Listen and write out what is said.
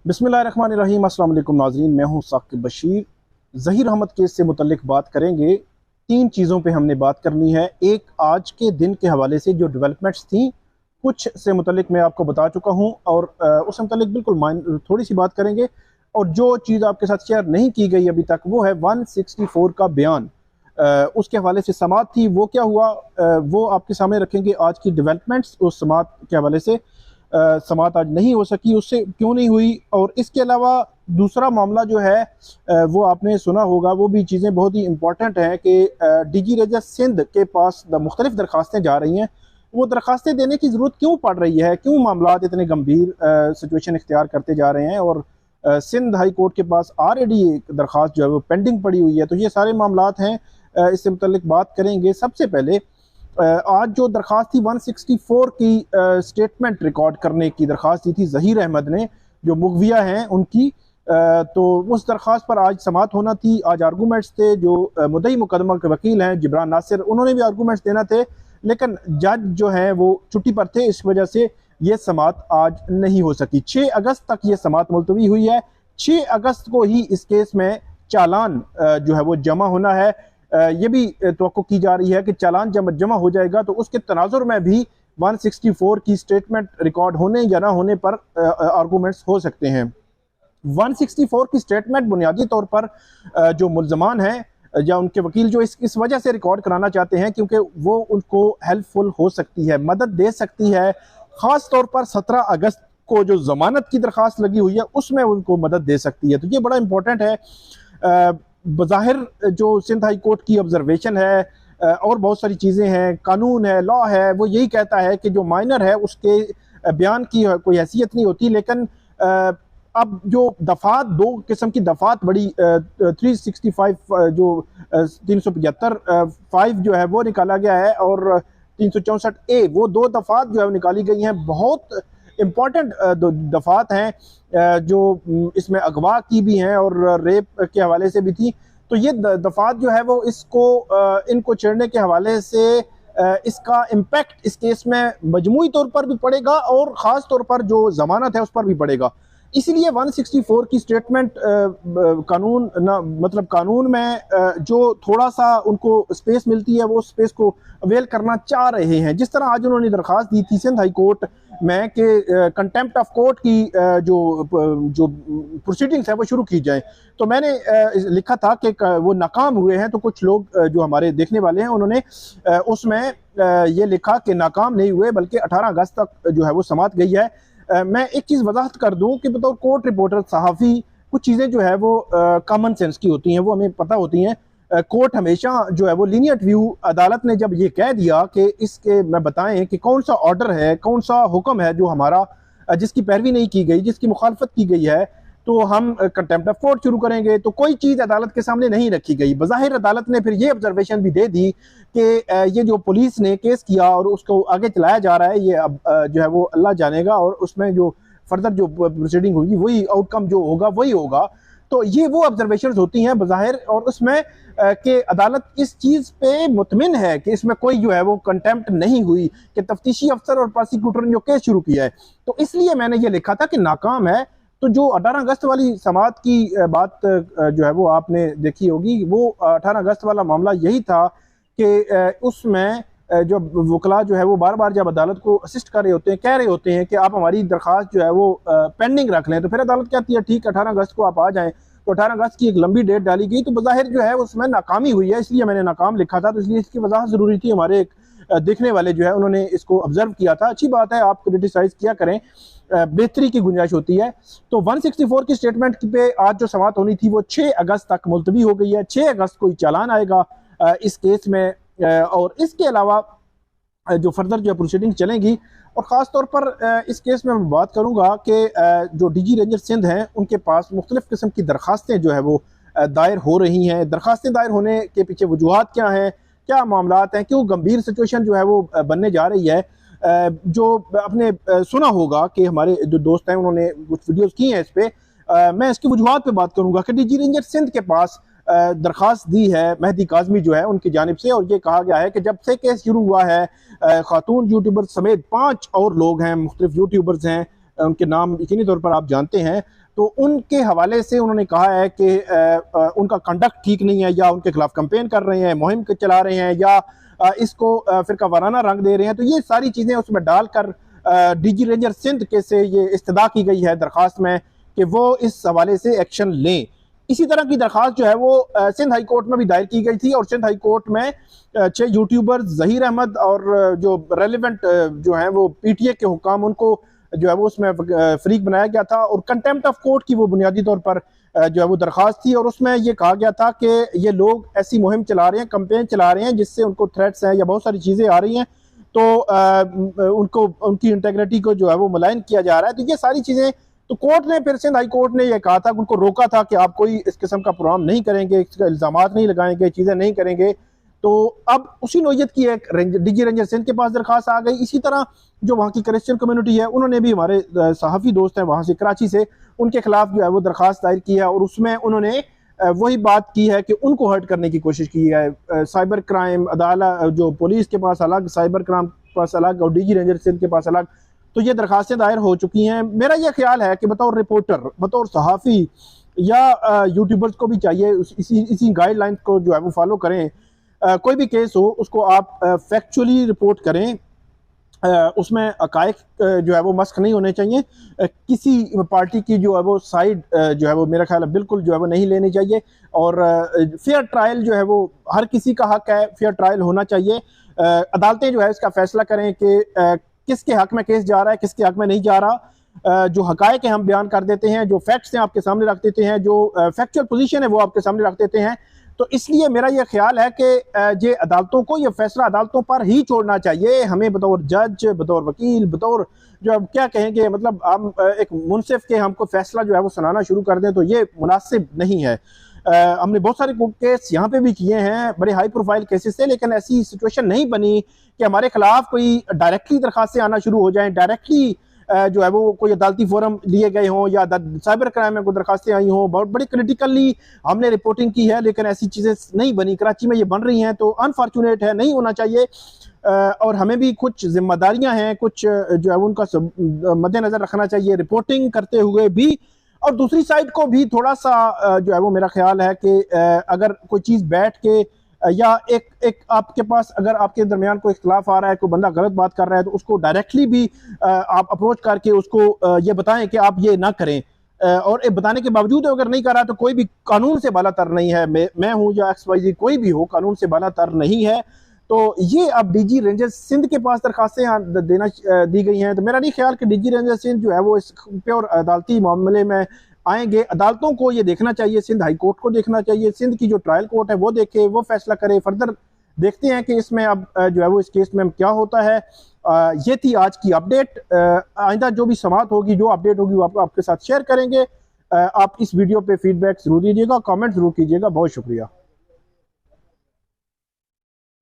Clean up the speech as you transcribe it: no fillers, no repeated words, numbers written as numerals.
बिस्मिल्लाहिर्रहमानिर्रहीम। अस्सलाम वालेकुम नाज़रीन, मैं हूँ साकिब बशीर। ज़हीर अहमद केस से मुतल्लिक बात करेंगे। तीन चीज़ों पे हमने बात करनी है। एक, आज के दिन के हवाले से जो डेवलपमेंट्स थी कुछ से मुतल्लिक मैं आपको बता चुका हूँ, और उससे मुतल्लिक बिल्कुल थोड़ी सी बात करेंगे। और जो चीज़ आपके साथ शेयर नहीं की गई अभी तक वो है 164 का बयान। उसके हवाले से समात थी, वो क्या हुआ वो आपके सामने रखेंगे। आज की डेवलपमेंट्स उस समात के हवाले से, समात आज नहीं हो सकी, उससे क्यों नहीं हुई। और इसके अलावा दूसरा मामला जो है वो आपने सुना होगा, वो भी चीज़ें बहुत ही इंपॉर्टेंट हैं कि डीजी रेंजर सिंध के पास मुख्तलिफ दरख्वास्तें जा रही हैं। वो दरख्वास्तें देने की ज़रूरत क्यों पड़ रही है, क्यों मामला इतने गंभीर सिचुएशन इख्तियार करते जा रहे हैं, और सिंध हाई कोर्ट के पास ऑलरेडी एक दरख्वास्त जो है वो पेंडिंग पड़ी हुई है। तो ये सारे मामलात हैं, इससे मुतल्लिक बात करेंगे। सबसे पहले आज जो दरख्वास्त थी 164 की स्टेटमेंट रिकॉर्ड करने की दरख्वास्त दी थी ज़हीर अहमद ने, जो मुगविया हैं उनकी। तो उस दरख्वास्त पर आज समात होना थी। आज आर्गूमेंट्स थे। जो मुद्दई मुकदमा के वकील हैं जिब्रान नासिर, उन्होंने भी आर्गूमेंट्स देना थे, लेकिन जज जो है वो छुट्टी पर थे, इस वजह से ये समात आज नहीं हो सकी। 6 अगस्त तक ये समात मुलतवी हुई है। 6 अगस्त को ही इस केस में चालान जो है वो जमा होना है। ये भी तवक्को की जा रही है कि चालान जब जमा हो जाएगा तो उसके तनाजुर में भी 164 की स्टेटमेंट रिकॉर्ड होने या ना होने पर आर्गूमेंट्स हो सकते हैं। 164 की स्टेटमेंट बुनियादी तौर पर जो मुल्ज़मान हैं या उनके वकील जो इस वजह से रिकॉर्ड कराना चाहते हैं क्योंकि वो उनको हेल्पफुल हो सकती है, मदद दे सकती है। ख़ास तौर पर 17 अगस्त को जो ज़मानत की दरख्वास्त लगी हुई है उसमें उनको मदद दे सकती है। तो ये बड़ा इंपॉर्टेंट है। बज़ाहिर जो सिंध हाई कोर्ट की ऑब्जर्वेशन है और बहुत सारी चीज़ें हैं, कानून है, लॉ है, वो यही कहता है कि जो माइनर है उसके बयान की कोई हैसियत नहीं होती। लेकिन अब जो दफ़ात, दो किस्म की दफ़ात बड़ी 365 जो 375 5 जो है वो निकाला गया है, और 364A वो दो दफ़ात जो है निकाली गई हैं। बहुत इम्पॉर्टेंट दफ़ात हैं जो इसमें अगवा की भी हैं और रेप के हवाले से भी थी। तो ये दफ़ात जो है वो इसको इनको छेड़ने के हवाले से इसका इम्पैक्ट इस केस में मजमूई तौर पर भी पड़ेगा और ख़ास तौर पर जो ज़मानत है उस पर भी पड़ेगा। इसीलिए 164 की स्टेटमेंट कानून ना, मतलब कानून में जो थोड़ा सा उनको स्पेस मिलती है वो स्पेस को अवेल करना चाह रहे हैं। जिस तरह आज उन्होंने दरख्वास्त दी थी सिंध हाई कोर्ट में कि कंटेम्प्ट ऑफ कोर्ट की जो प्रोसीडिंग्स है वो शुरू की जाए, तो मैंने लिखा था कि वो नाकाम हुए हैं। तो कुछ लोग जो हमारे देखने वाले हैं उन्होंने उसमें ये लिखा कि नाकाम नहीं हुए, बल्कि 18 अगस्त तक जो है वो समात गई है। मैं एक चीज़ वजाहत कर दूं कि बतौर कोर्ट रिपोर्टर सहाफ़ी कुछ चीज़ें जो है वो कॉमन सेंस की होती हैं, वो हमें पता होती हैं। कोर्ट हमेशा जो है वो लीनियंट व्यू, अदालत ने जब ये कह दिया कि इसके में बताएं कि कौन सा ऑर्डर है, कौन सा हुक्म है जो हमारा जिसकी पैरवी नहीं की गई, जिसकी मुखालफत की गई है, तो हम कंटेम्प्ट ऑफ कोर्ट शुरू करेंगे। तो कोई चीज़ अदालत के सामने नहीं रखी गई। बज़ाहिर अदालत ने फिर ये ऑब्जर्वेशन भी दे दी कि ये जो पुलिस ने केस किया और उसको आगे चलाया जा रहा है, ये अब जो है वो अल्लाह जानेगा, और उसमें जो फर्दर जो प्रोसीडिंग होगी वही आउटकम जो होगा वही होगा। तो ये वो ऑब्जर्वेशन होती हैं बज़ाहिर, और उसमें कि अदालत इस चीज़ पे मुतमिन है कि इसमें कोई जो है वो कंटेम्प्ट नहीं हुई, कि तफ्तीशी अफसर और प्रोसिक्यूटर ने जो केस शुरू किया है। तो इसलिए मैंने ये लिखा था कि नाकाम है। तो जो 18 अगस्त वाली समात की बात जो है वो आपने देखी होगी, वो 18 अगस्त वाला मामला यही था कि उसमें जो वकला जो है वो बार बार जब अदालत को असिस्ट कर रहे होते हैं, कह रहे होते हैं कि आप हमारी दरख्वास्त जो है वो पेंडिंग रख लें, तो फिर अदालत कहती है ठीक 18 अगस्त को आप आ जाएं। तो 18 अगस्त की एक लंबी डेट डाली गई, तो बज़ाहिर जो है उसमें नाकामी हुई है, इसलिए मैंने नाकाम लिखा था। तो इसलिए इसकी वजाहत ज़रूरी थी। हमारे देखने वाले जो है उन्होंने इसको ऑब्जर्व किया था। अच्छी बात है, आप क्रिटिसाइज किया करें, बेहतरी की गुंजाइश होती है। तो 164 की स्टेटमेंट पे आज जो समात होनी थी वो 6 अगस्त तक मुलतवी हो गई है। 6 अगस्त को चालान आएगा इस केस में, और इसके अलावा जो फर्दर जो प्रोसीडिंग चलेंगी। और ख़ास तौर पर इस केस में मैं बात करूँगा कि जो डीजी रेंजर सिंध हैं उनके पास मुख्तलिफ़ किस्म की दरख्वास्तें जो है वो दायर हो रही हैं। दरख्वास्तें दायर होने के पीछे वजूहात क्या हैं, क्या मामलात हैं, क्यों गंभीर सिचुएशन जो है वो बनने जा रही है। जो आपने सुना होगा कि हमारे जो दोस्त हैं उन्होंने कुछ वीडियोस की हैं इस पर। मैं इसकी वजूहात पे बात करूँगा कि डीजी रेंजर सिंध के पास दरख्वास्त दी है मेहदी काज़मी जो है उनकी जानिब से, और ये कहा गया है कि जब से केस शुरू हुआ है खातून यूट्यूबर समेत 5 और लोग हैं, मुख्तलिफ यूट्यूबर्स हैं, उनके नाम यकीनी तौर पर आप जानते हैं, तो उनके हवाले से उन्होंने कहा है कि उनका कंडक्ट ठीक नहीं है, या उनके खिलाफ कैंपेन कर रहे हैं, मुहिम चला रहे हैं, या इसको फिरका वाराना रंग दे रहे हैं। तो ये सारी चीज़ें उसमें डालकर डीजी रेंजर सिंध के से ये इस्तदा की गई है दरख्वास्त में कि वो इस हवाले से एक्शन लें। इसी तरह की दरख्वास्त जो है वो सिंध हाई कोर्ट में भी दायर की गई थी, और सिंध हाई कोर्ट में 6 यूट्यूबर ज़हीर अहमद और जो रेलिवेंट जो हैं वो पीटीए के हुकाम, उनको जो है वो उसमें फरीक बनाया गया था, और कंटेम्प्ट ऑफ कोर्ट की वो बुनियादी तौर पर जो है वो दरख्वास्त थी। और उसमें ये कहा गया था कि ये लोग ऐसी मुहिम चला रहे हैं, कंपेन चला रहे हैं, जिससे उनको थ्रेट्स हैं या बहुत सारी चीज़ें आ रही हैं, तो उनको उनकी इंटेग्रिटी को जो है वो मुलायन किया जा रहा है। तो ये सारी चीज़ें, तो कोर्ट ने, फिर सिंध हाई कोर्ट ने यह कहा था, उनको रोका था कि आप कोई इस किस्म का प्रोग्राम नहीं करेंगे, इसका इल्ज़ामात नहीं लगाएंगे, चीज़ें नहीं करेंगे। तो अब उसी नोयत की एक डीजी रेंजर सिंध के पास दरख्वास्त आ गई। इसी तरह जो वहाँ की क्रिश्चियन कम्युनिटी है, उन्होंने भी, हमारे सहाफ़ी दोस्त हैं वहाँ से कराची से, उनके खिलाफ जो है वो दरख्वास्त दायर की है, और उसमें उन्होंने वही बात की है कि उनको हर्ट करने की कोशिश की है। साइबर क्राइम अदालत, जो पुलिस के पास अलग, साइबर क्राइम के पास अलग, और डीजी रेंजर सिंध के पास अलग, तो ये दरखास्तें दायर हो चुकी हैं। मेरा ये ख्याल है कि बतौर रिपोर्टर, बतौर सहाफ़ी, या यूट्यूबर्स को भी चाहिए इसी गाइडलाइन को जो है वो फॉलो करें। कोई भी केस हो उसको आप फैक्चुअली रिपोर्ट करें, उसमें हक़ाइक़ जो है वो मस्ख नहीं होने चाहिए। किसी पार्टी की जो है वो साइड जो है वो मेरा ख्याल है बिल्कुल जो है वो नहीं लेनी चाहिए, और फेयर ट्रायल जो है वो हर किसी का हक है, फेयर ट्रायल होना चाहिए। अदालतें जो है इसका फैसला करें कि किसके हक में केस जा रहा है, किसके हक में नहीं जा रहा। जो हक़ाइक़ हम बयान कर देते हैं, जो फैक्ट्स हैं आपके सामने रख देते हैं, जो फैक्चुअल पोजीशन है वो आपके सामने रख देते हैं। तो इसलिए मेरा यह ख्याल है कि ये अदालतों को, ये फैसला अदालतों पर ही छोड़ना चाहिए। हमें बतौर जज, बतौर वकील, बतौर जो अब क्या कहेंगे, मतलब हम एक मुनसिफ के हमको फैसला जो है वो सुनाना शुरू कर दें, तो ये मुनासिब नहीं है। हमने बहुत सारे केस यहाँ पे भी किए हैं, बड़े हाई प्रोफाइल केसेस से, लेकिन ऐसी सिचुएशन नहीं बनी कि हमारे खिलाफ कोई डायरेक्टली दरखास्तें आना शुरू हो जाएं, डायरेक्टली जो है वो कोई अदालती फोरम लिए गए हों, या साइबर क्राइम में कोई दरखास्तें आई हों। बहुत बड़ी क्रिटिकली हमने रिपोर्टिंग की है, लेकिन ऐसी चीज़ें नहीं बनी। कराची में ये बन रही हैं, तो अनफॉर्चुनेट है, नहीं होना चाहिए। और हमें भी कुछ जिम्मेदारियां हैं, कुछ जो है उनका मद्देनजर रखना चाहिए रिपोर्टिंग करते हुए भी, और दूसरी साइड को भी थोड़ा सा जो है वो मेरा ख्याल है कि अगर कोई चीज़ बैठ के, या एक आपके पास, अगर आपके दरमियान कोई इख्तिलाफ आ रहा है, कोई बंदा गलत बात कर रहा है, तो उसको डायरेक्टली भी आप अप्रोच करके उसको ये बताएं कि आप ये ना करें। और बताने के बावजूद अगर नहीं कर रहा, तो कोई भी कानून से बालातर नहीं है। मैं हूँ या XYZ कोई भी हो, कानून से बालातर नहीं है। तो ये अब डीजी रेंजर सिंध के पास दरखास्तें दी गई हैं, तो मेरा नहीं ख्याल कि डीजी रेंजर सिंध जो है वो इस प्योर अदालती मामले में आएंगे। अदालतों को ये देखना चाहिए, सिंध हाई कोर्ट को देखना चाहिए, सिंध की जो ट्रायल कोर्ट है वो देखे, वो फैसला करे। फर्दर देखते हैं कि इसमें अब जो है वो इस केस में क्या होता है। ये थी आज की अपडेट। आइंदा जो भी समाअत होगी, जो अपडेट होगी, वो आपके साथ शेयर करेंगे। आप इस वीडियो पे फीडबैक जरूर दीजिएगा, कमेंट जरूर कीजिएगा। बहुत शुक्रिया।